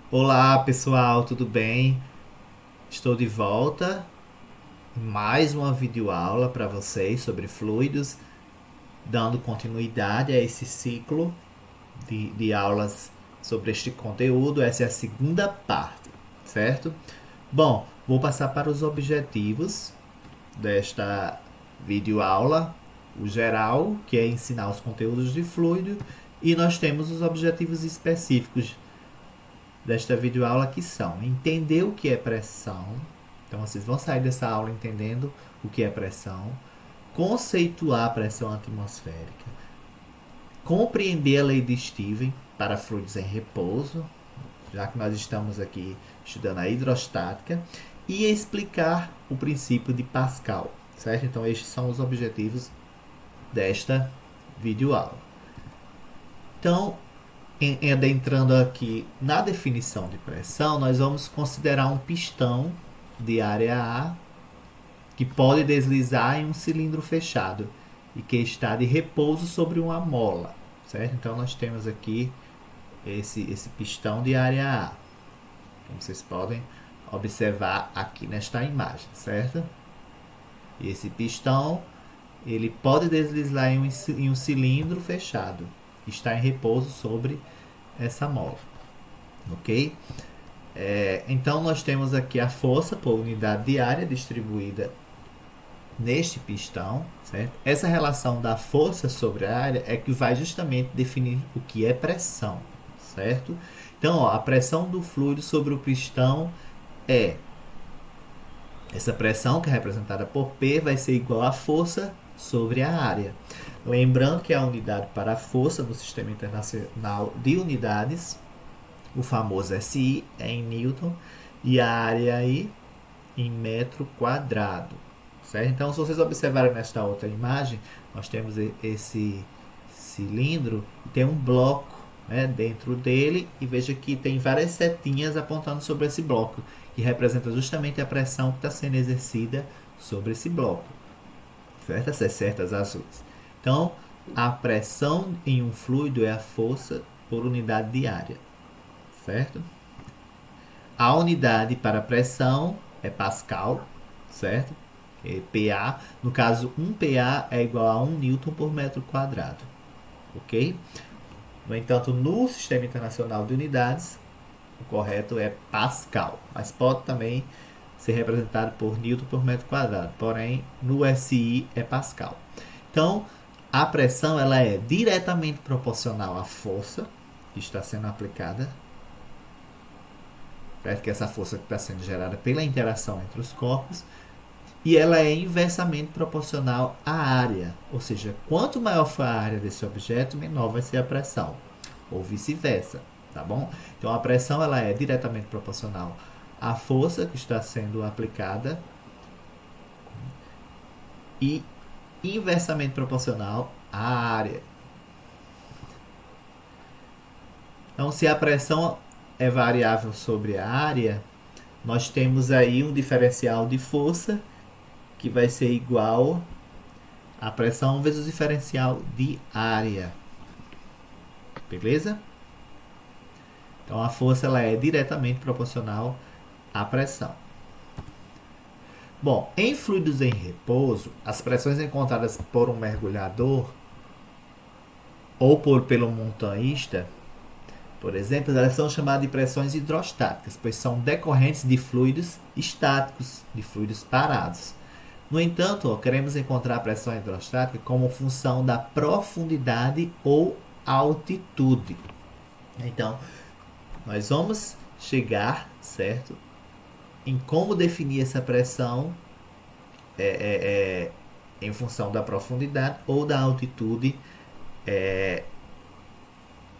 Olá pessoal, tudo bem? Estou de volta em mais uma videoaula para vocês sobre fluidos, dando continuidade a esse ciclo de aulas sobre este conteúdo. Essa é a segunda parte, certo? Bom, vou passar para os objetivos desta videoaula. O geral, que é ensinar os conteúdos de fluido, e nós temos os objetivos específicos desta videoaula, que são entender o que é pressão. Então vocês vão sair dessa aula entendendo o que é pressão, conceituar a pressão atmosférica, compreender a lei de Stevens para fluidos em repouso, já que nós estamos aqui estudando a hidrostática, e explicar o princípio de Pascal, certo? Então estes são os objetivos desta videoaula. Então, adentrando aqui na definição de pressão, nós vamos considerar um pistão de área A que pode deslizar em um cilindro fechado e que está de repouso sobre uma mola, certo? Então nós temos aqui esse pistão de área A, como vocês podem observar aqui nesta imagem, certo? E esse pistão ele pode deslizar em um cilindro fechado, está em repouso sobre essa mola, ok? Então nós temos aqui a força por unidade de área distribuída neste pistão, certo? Essa relação da força sobre a área é que vai justamente definir o que é pressão, certo? Então, ó, a pressão do fluido sobre o pistão é essa pressão, que é representada por P, vai ser igual à força sobre a área. Lembrando que a unidade para a força no Sistema Internacional de Unidades, o famoso SI, é em Newton, e a área aí em metro quadrado, certo? Então, se vocês observarem nesta outra imagem, nós temos esse cilindro e tem um bloco, né, dentro dele, e veja que tem várias setinhas apontando sobre esse bloco, que representa justamente a pressão que está sendo exercida sobre esse bloco, certo? Essas setas azuis. Então, a pressão em um fluido é a força por unidade de área, certo? A unidade para pressão é Pascal, certo? É PA. No caso, 1 PA é igual a 1 Newton por metro quadrado, ok? No entanto, no Sistema Internacional de Unidades, o correto é Pascal, mas pode também ser representado por Newton por metro quadrado, porém no SI é Pascal. Então, a pressão ela é diretamente proporcional à força que está sendo aplicada, certo? Que é essa força que está sendo gerada pela interação entre os corpos, e ela é inversamente proporcional à área, ou seja, quanto maior for a área desse objeto, menor vai ser a pressão, ou vice-versa, tá bom? Então a pressão ela é diretamente proporcional à força que está sendo aplicada e inversamente proporcional à área. Então, se a pressão é variável sobre a área, nós temos aí um diferencial de força que vai ser igual a pressão vezes o diferencial de área. Beleza? Então a força ela é diretamente proporcional à pressão. Bom, em fluidos em repouso, as pressões encontradas por um mergulhador ou pelo montanhista, por exemplo, elas são chamadas de pressões hidrostáticas, pois são decorrentes de fluidos estáticos, de fluidos parados. No entanto, queremos encontrar a pressão hidrostática como função da profundidade ou altitude. Então, nós vamos chegar, certo, em como definir essa pressão em função da profundidade ou da altitude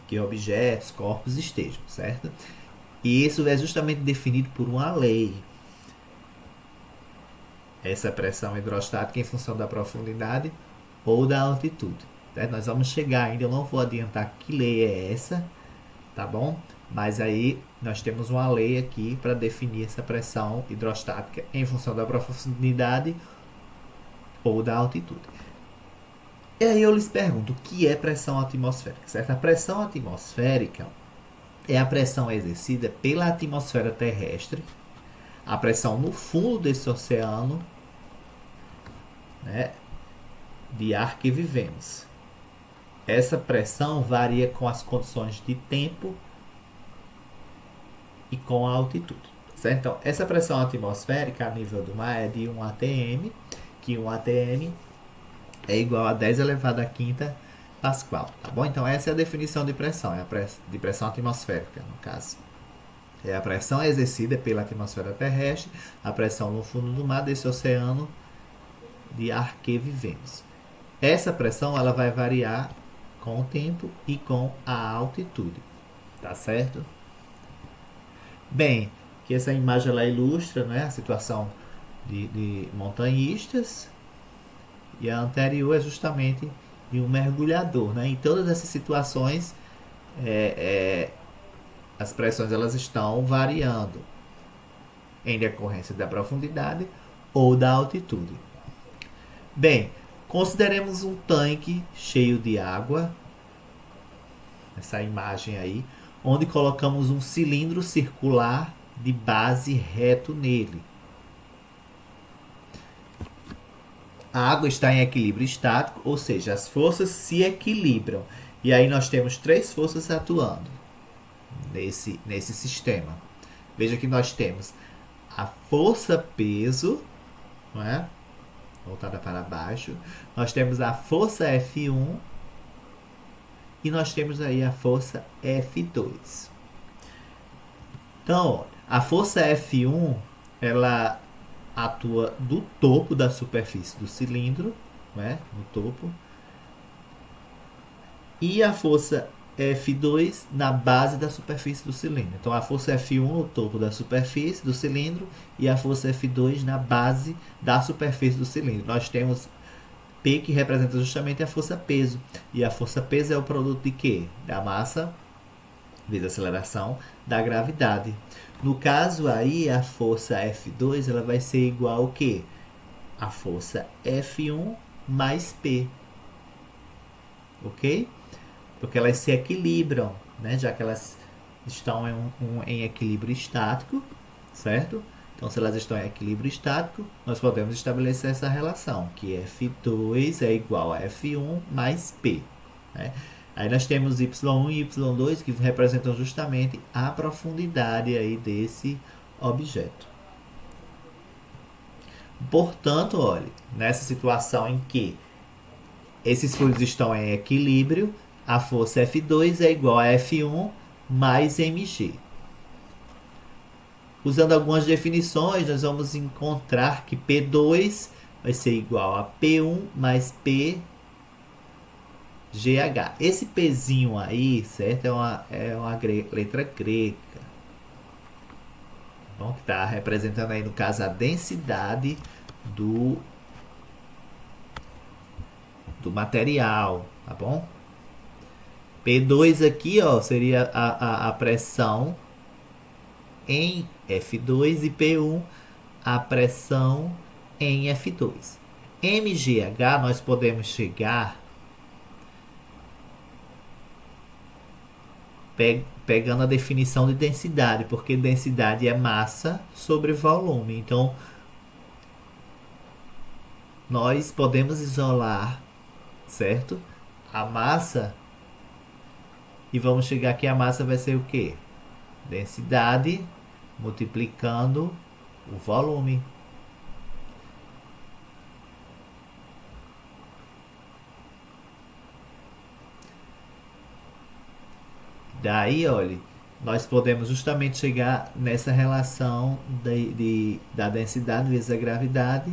que objetos, corpos estejam, certo? E isso é justamente definido por uma lei. Essa pressão hidrostática em função da profundidade ou da altitude. Certo? Nós vamos chegar ainda, eu não vou adiantar que lei é essa, tá bom? Mas aí nós temos uma lei aqui para definir essa pressão hidrostática em função da profundidade ou da altitude. E aí eu lhes pergunto, o que é pressão atmosférica? Certo? A pressão atmosférica é a pressão exercida pela atmosfera terrestre, a pressão no fundo desse oceano, né, de ar que vivemos. Essa pressão varia com as condições de tempo e com a altitude. Certo? Então, essa pressão atmosférica a nível do mar é de 1 atm, que 1 atm é igual a 10 elevado a quinta Pascal. Tá bom? Então, essa é a definição de pressão, é a de pressão atmosférica, no caso. É a pressão exercida pela atmosfera terrestre, a pressão no fundo do mar desse oceano de ar que vivemos. Essa pressão ela vai variar com o tempo e com a altitude. Tá certo? Bem, que essa imagem ela ilustra, né, a situação de montanhistas, e a anterior é justamente de um mergulhador. Né? Em todas essas situações, as pressões elas estão variando em decorrência da profundidade ou da altitude. Bem, consideremos um tanque cheio de água, essa imagem aí, onde colocamos um cilindro circular de base reto nele. A água está em equilíbrio estático, ou seja, as forças se equilibram. E aí nós temos três forças atuando nesse sistema. Veja que nós temos a força-peso, não é? Voltada para baixo. Nós temos a força F1 e nós temos aí a força F2. Então, a força F1, ela atua do topo da superfície do cilindro, né, no topo, e a força F2 na base da superfície do cilindro. Então, a força F1 no topo da superfície do cilindro e a força F2 na base da superfície do cilindro. Nós temos P, que representa justamente a força peso. E a força peso é o produto de quê? Da massa vezes a aceleração da gravidade. No caso aí, a força F2 ela vai ser igual ao quê? A força F1 mais P. Ok? Porque elas se equilibram, né? Já que elas estão em equilíbrio estático, certo? Então, se elas estão em equilíbrio estático, nós podemos estabelecer essa relação, que F2 é igual a F1 mais P. Né? Aí nós temos Y1 e Y2 que representam justamente a profundidade aí desse objeto. Portanto, olhe, nessa situação em que esses fluidos estão em equilíbrio, a força F2 é igual a F1 mais mg. Usando algumas definições, nós vamos encontrar que P2 vai ser igual a P1 mais P GH. Esse Pzinho aí, certo? É uma letra grega. Bom, que está representando aí, no caso, a densidade do material, tá bom? P2 aqui, ó, seria a pressão em F2 e P1 a pressão em F2. mgh nós podemos chegar pegando a definição de densidade, porque densidade é massa sobre volume. Então, nós podemos isolar, certo? A massa e vamos chegar aqui, a massa vai ser o quê? Densidade multiplicando o volume. Daí, olha, nós podemos justamente chegar nessa relação da densidade vezes a gravidade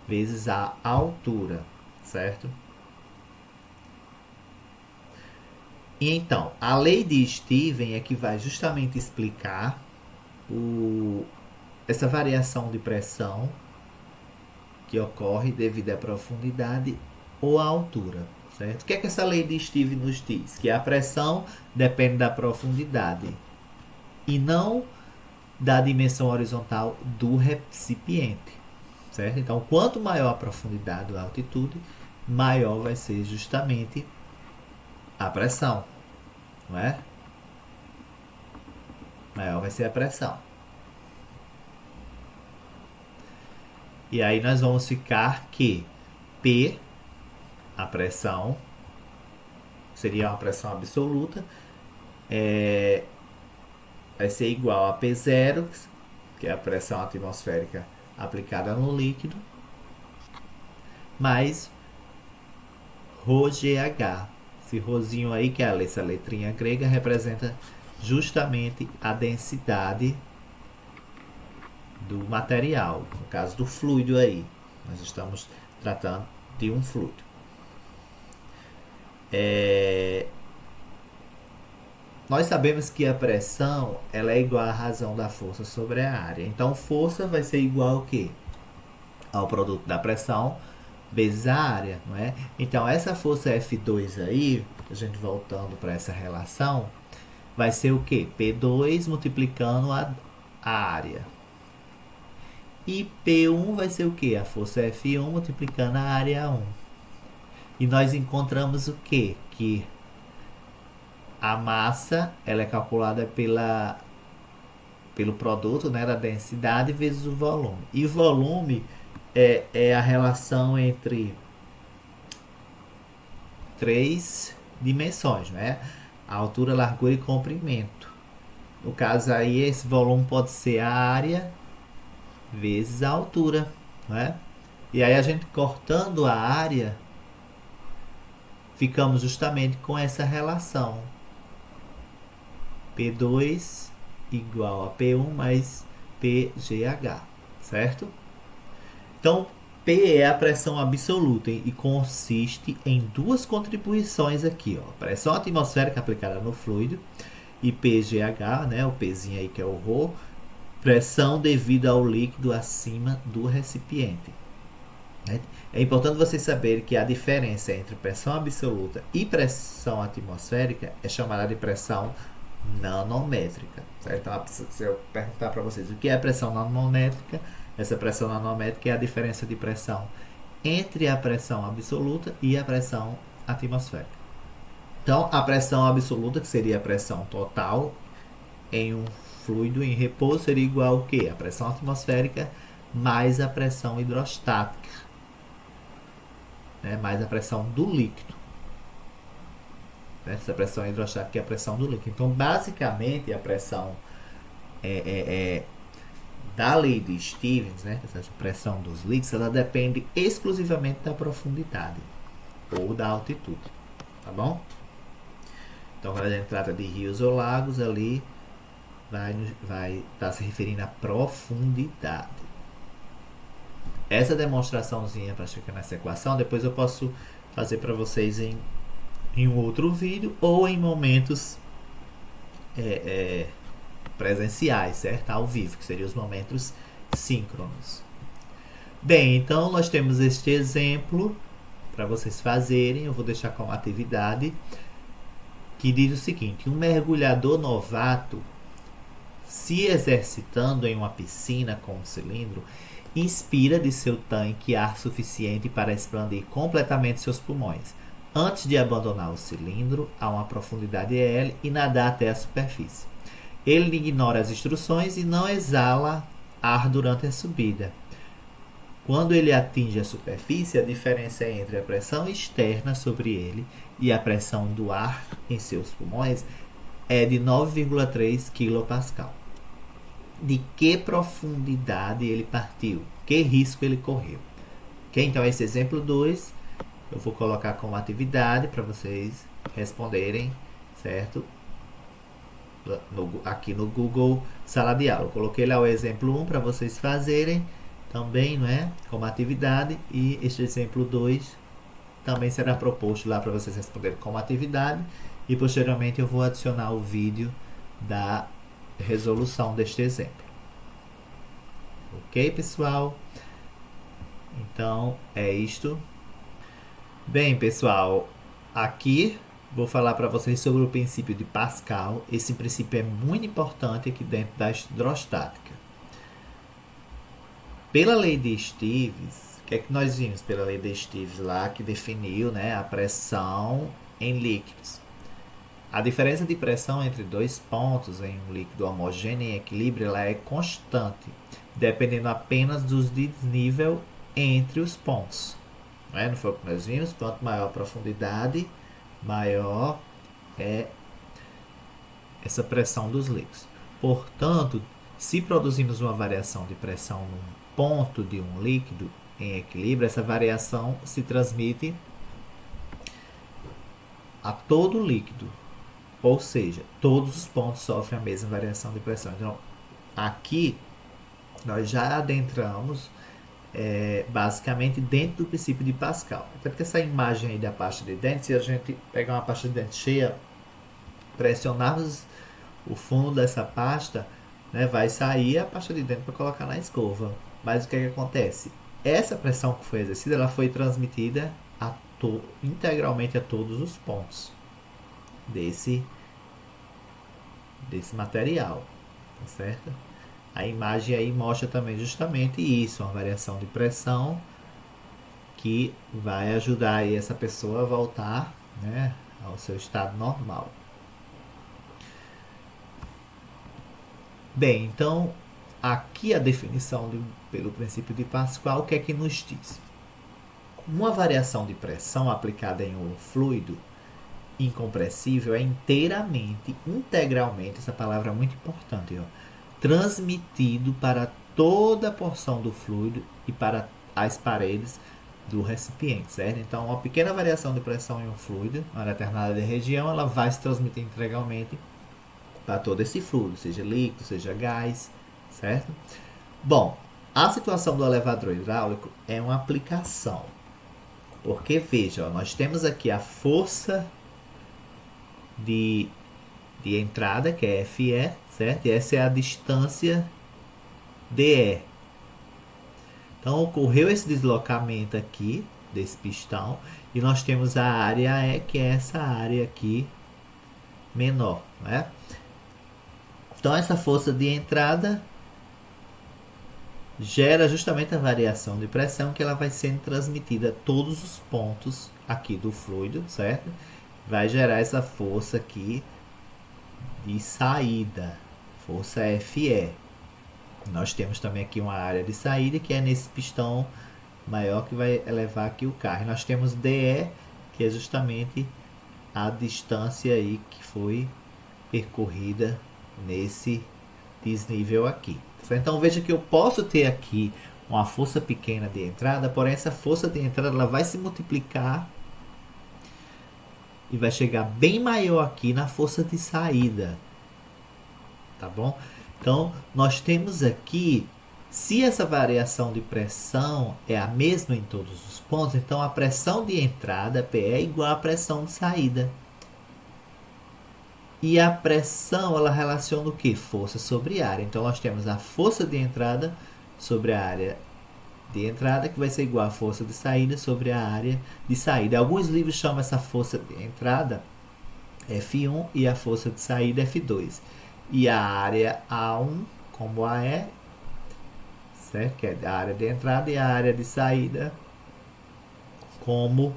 vezes a altura, certo? E então, a lei de Steven é que vai justamente explicar essa variação de pressão que ocorre devido à profundidade ou à altura. Certo? O que é que essa lei de Steven nos diz? Que a pressão depende da profundidade e não da dimensão horizontal do recipiente. Certo? Então, quanto maior a profundidade ou a altitude, maior vai ser justamente a pressão. Não é? maior vai ser a pressão. E aí nós vamos ficar que P, a pressão, seria uma pressão absoluta, vai ser igual a P0, que é a pressão atmosférica aplicada no líquido, mais ρGH. Esse rhozinho aí, que é essa letrinha grega, representa justamente a densidade do material, no caso do fluido aí. Nós estamos tratando de um fluido. Nós sabemos que a pressão ela é igual à razão da força sobre a área. Então, força vai ser igual ao quê? Ao produto da pressão vezes a área, não é? Então, essa força F2 aí, a gente voltando para essa relação, vai ser o quê? P2 multiplicando a área. E P1 vai ser o quê? A força F1 multiplicando a área 1. E nós encontramos o quê? Que a massa ela é calculada pelo produto, né, da densidade vezes o volume. E volume é a relação entre três dimensões, né? A altura, largura e comprimento. No caso aí, esse volume pode ser a área vezes a altura, né? E aí a gente cortando a área, ficamos justamente com essa relação. P2 igual a P1 mais PGH, certo? Então, P é a pressão absoluta e consiste em duas contribuições aqui, ó. Pressão atmosférica aplicada no fluido e PGH, né, o Pzinho aí que é o ρ, pressão devida ao líquido acima do recipiente. É importante vocês saberem que a diferença entre pressão absoluta e pressão atmosférica é chamada de pressão nanométrica. Certo? Então, se eu perguntar para vocês o que é pressão nanométrica, essa pressão nanométrica é a diferença de pressão entre a pressão absoluta e a pressão atmosférica. Então, a pressão absoluta, que seria a pressão total em um fluido em repouso, seria igual ao quê? A pressão atmosférica mais a pressão hidrostática, né? Mais a pressão do líquido. Essa pressão hidrostática é a pressão do líquido. Então, basicamente, a pressão da lei de Stevens, né, essa pressão dos líquidos, ela depende exclusivamente da profundidade ou da altitude, tá bom? Então, quando a gente trata de rios ou lagos, ali vai estar se referindo à profundidade. Essa demonstraçãozinha para chegar nessa equação, depois eu posso fazer para vocês em um outro vídeo ou em momentos presenciais, certo? Ao vivo, que seriam os momentos síncronos. Bem, então nós temos este exemplo para vocês fazerem. Eu vou deixar como atividade, que diz o seguinte: um mergulhador novato, se exercitando em uma piscina com um cilindro, inspira de seu tanque ar suficiente para expandir completamente seus pulmões, antes de abandonar o cilindro a uma profundidade L e nadar até a superfície. Ele ignora as instruções e não exala ar durante a subida. Quando ele atinge a superfície, a diferença entre a pressão externa sobre ele e a pressão do ar em seus pulmões é de 9,3 kPa. De que profundidade ele partiu? Que risco ele correu? Okay? Então, esse exemplo 2 eu vou colocar como atividade para vocês responderem, certo? Aqui no Google Sala de Aula. Eu coloquei lá o exemplo 1 para vocês fazerem também, não é? Como atividade. E este exemplo 2 também será proposto lá para vocês responderem como atividade. E posteriormente eu vou adicionar o vídeo da resolução deste exemplo. Ok, pessoal? Então, é isto. Bem, pessoal, aqui vou falar para vocês sobre o princípio de Pascal. Esse princípio é muito importante aqui dentro da hidrostática. Pela lei de Stevens, o que é que nós vimos pela lei de Stevens lá, que definiu, né, a pressão em líquidos? A diferença de pressão entre dois pontos em um líquido homogêneo em equilíbrio ela é constante, dependendo apenas do desnível entre os pontos. Não foi o que nós vimos? Quanto maior a profundidade, maior é essa pressão dos líquidos. Portanto, se produzimos uma variação de pressão num ponto de um líquido em equilíbrio, essa variação se transmite a todo o líquido. Ou seja, todos os pontos sofrem a mesma variação de pressão. Então, aqui nós já adentramos basicamente dentro do princípio de Pascal. Até porque essa imagem aí da pasta de dente, se a gente pegar uma pasta de dente cheia, pressionarmos o fundo dessa pasta, né, vai sair a pasta de dente para colocar na escova. Mas o que acontece? Essa pressão que foi exercida, ela foi transmitida integralmente a todos os pontos desse material, tá certo? A imagem aí mostra também justamente isso, uma variação de pressão que vai ajudar aí essa pessoa a voltar, né, ao seu estado normal. Bem, então aqui a definição pelo princípio de Pascal, o que é que nos diz? Uma variação de pressão aplicada em um fluido incompressível é integralmente, essa palavra é muito importante, transmitido para toda a porção do fluido e para as paredes do recipiente, certo? Então, uma pequena variação de pressão em um fluido, em uma determinada região, ela vai se transmitir integralmente para todo esse fluido, seja líquido, seja gás, certo? Bom, a situação do elevador hidráulico é uma aplicação, porque veja, nós temos aqui a força de entrada, que é FE, certo? E essa é a distância DE. Então ocorreu esse deslocamento aqui desse pistão e nós temos a área E, que é essa área aqui menor, né? Então essa força de entrada gera justamente a variação de pressão, que ela vai sendo transmitida a todos os pontos aqui do fluido, certo? Vai gerar essa força aqui de saída, força FE. Nós temos também aqui uma área de saída, que é nesse pistão maior que vai elevar aqui o carro. E nós temos DE, que é justamente a distância aí que foi percorrida nesse desnível aqui. Então veja que eu posso ter aqui uma força pequena de entrada, porém essa força de entrada ela vai se multiplicar e vai chegar bem maior aqui na força de saída, tá bom? Então nós temos aqui, se essa variação de pressão é a mesma em todos os pontos, então a pressão de entrada PE é igual à pressão de saída. E a pressão, ela relaciona o que? Força sobre área. Então, nós temos a força de entrada sobre a área de entrada, que vai ser igual a força de saída sobre a área de saída. Alguns livros chamam essa força de entrada F1 e a força de saída F2. E a área A1 como AE, certo? Que é a área de entrada, e a área de saída como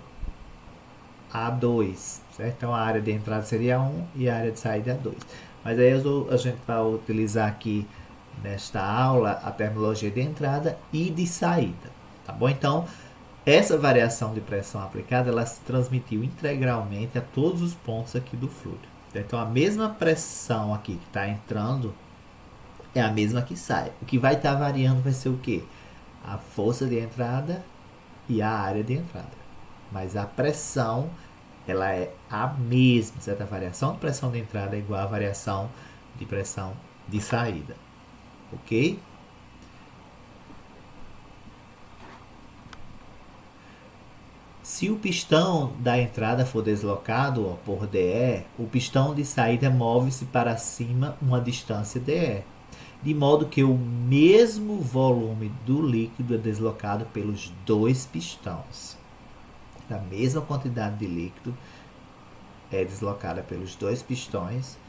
A2, certo? Então a área de entrada seria 1 e a área de saída é 2. Mas aí a gente vai utilizar aqui nesta aula a terminologia de entrada e de saída, tá bom? Então essa variação de pressão aplicada ela se transmitiu integralmente a todos os pontos aqui do fluido. Então a mesma pressão aqui que está entrando é a mesma que sai. O que vai estar variando vai ser o que? A força de entrada e a área de entrada. Mas a pressão ela é a mesma, certo? A variação de pressão de entrada é igual à variação de pressão de saída, ok? Se o pistão da entrada for deslocado por DE, o pistão de saída move-se para cima uma distância DE, de modo que o mesmo volume do líquido é deslocado pelos dois pistões. A mesma quantidade de líquido é deslocada pelos dois pistões,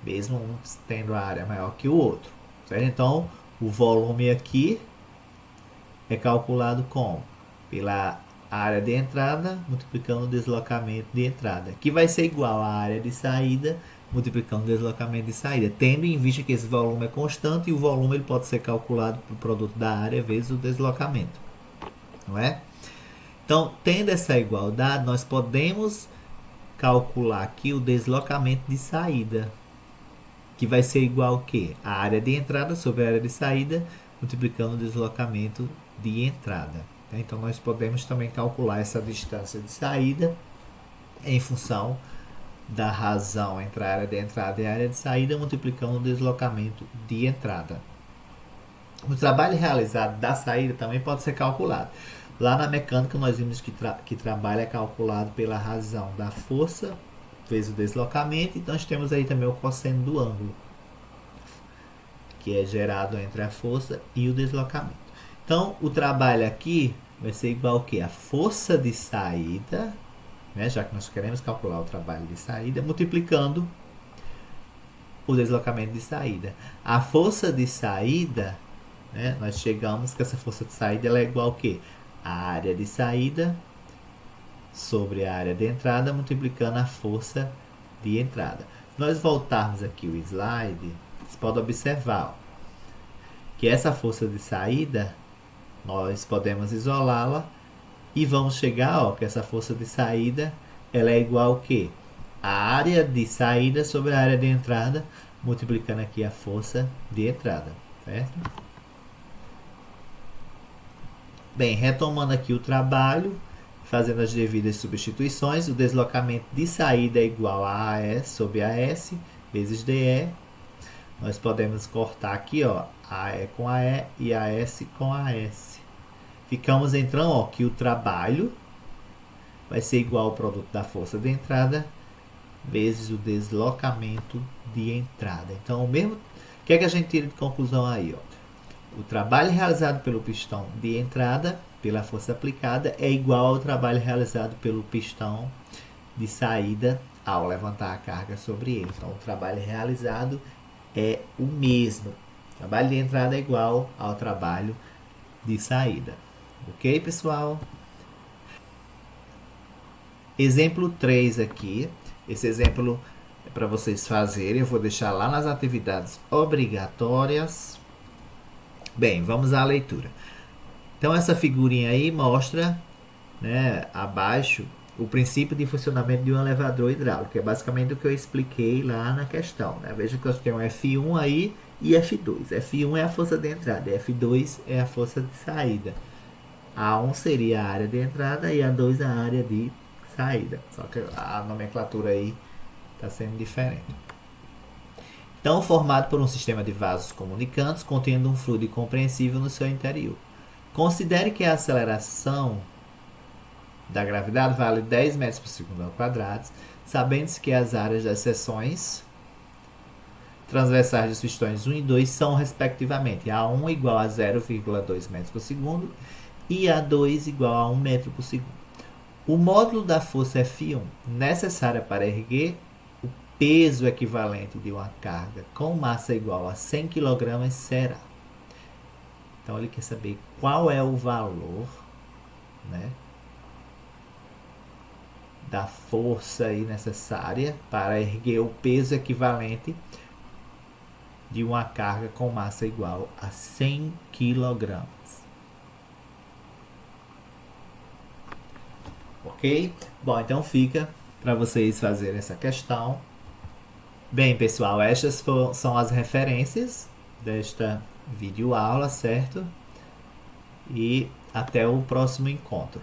mesmo um tendo a área maior que o outro, certo? Então o volume aqui é calculado como? Pela a área de entrada multiplicando o deslocamento de entrada, que vai ser igual à área de saída multiplicando o deslocamento de saída, tendo em vista que esse volume é constante e o volume ele pode ser calculado pelo produto da área vezes o deslocamento, não é? Então, tendo essa igualdade, nós podemos calcular aqui o deslocamento de saída, que vai ser igual a quê? A área de entrada sobre a área de saída multiplicando o deslocamento de entrada. Então, nós podemos também calcular essa distância de saída em função da razão entre a área de entrada e a área de saída, multiplicando o deslocamento de entrada. O trabalho realizado da saída também pode ser calculado. Lá na mecânica, nós vimos que trabalho é calculado pela razão da força vezes o deslocamento. Então, nós temos aí também o cosseno do ângulo, que é gerado entre a força e o deslocamento. Então, o trabalho aqui vai ser igual ao quê? A força de saída, né, já que nós queremos calcular o trabalho de saída, multiplicando o deslocamento de saída. A força de saída, né, nós chegamos que essa força de saída ela é igual ao quê? A área de saída sobre a área de entrada multiplicando a força de entrada. Se nós voltarmos aqui o slide, você pode observar ó, que essa força de saída nós podemos isolá-la e vamos chegar ó, que essa força de saída ela é igual ao quê? A área de saída sobre a área de entrada multiplicando aqui a força de entrada, certo? Bem, retomando aqui o trabalho, fazendo as devidas substituições, o deslocamento de saída é igual a AE sobre AS vezes DE. Nós podemos cortar aqui, ó, AE com AE e AS com AS. Ficamos então, ó, que o trabalho vai ser igual ao produto da força de entrada vezes o deslocamento de entrada. Então, o mesmo, o que é que a gente tira de conclusão aí, ó? O trabalho realizado pelo pistão de entrada, pela força aplicada, é igual ao trabalho realizado pelo pistão de saída ao levantar a carga sobre ele. Então, o trabalho realizado é o mesmo. O trabalho de entrada é igual ao trabalho de saída. Ok, pessoal? Exemplo 3 aqui. Esse exemplo é para vocês fazerem. Eu vou deixar lá nas atividades obrigatórias. Bem, vamos à leitura. Então, essa figurinha aí mostra, né, abaixo, o princípio de funcionamento de um elevador hidráulico, que é basicamente o que eu expliquei lá na questão. Né? Veja que nós temos F1 aí e F2. F1 é a força de entrada, F2 é a força de saída. A1 seria a área de entrada e A2 a área de saída. Só que a nomenclatura aí está sendo diferente. Então, formado por um sistema de vasos comunicantes contendo um fluido compreensível no seu interior. Considere que a aceleração da gravidade vale 10 metros por segundo ao quadrado, sabendo-se que as áreas das seções transversais dos pistões 1 e 2 são, respectivamente, A1 igual a 0,2 metros por segundo e A2 igual a 1 metro por segundo. O módulo da força F1 necessária para erguer peso equivalente de uma carga com massa igual a 100 kg será. Então, ele quer saber qual é o valor, né, da força aí necessária para erguer o peso equivalente de uma carga com massa igual a 100 kg. Ok? Bom, então fica para vocês fazerem essa questão. Bem, pessoal, estas são as referências desta videoaula, certo? E até o próximo encontro.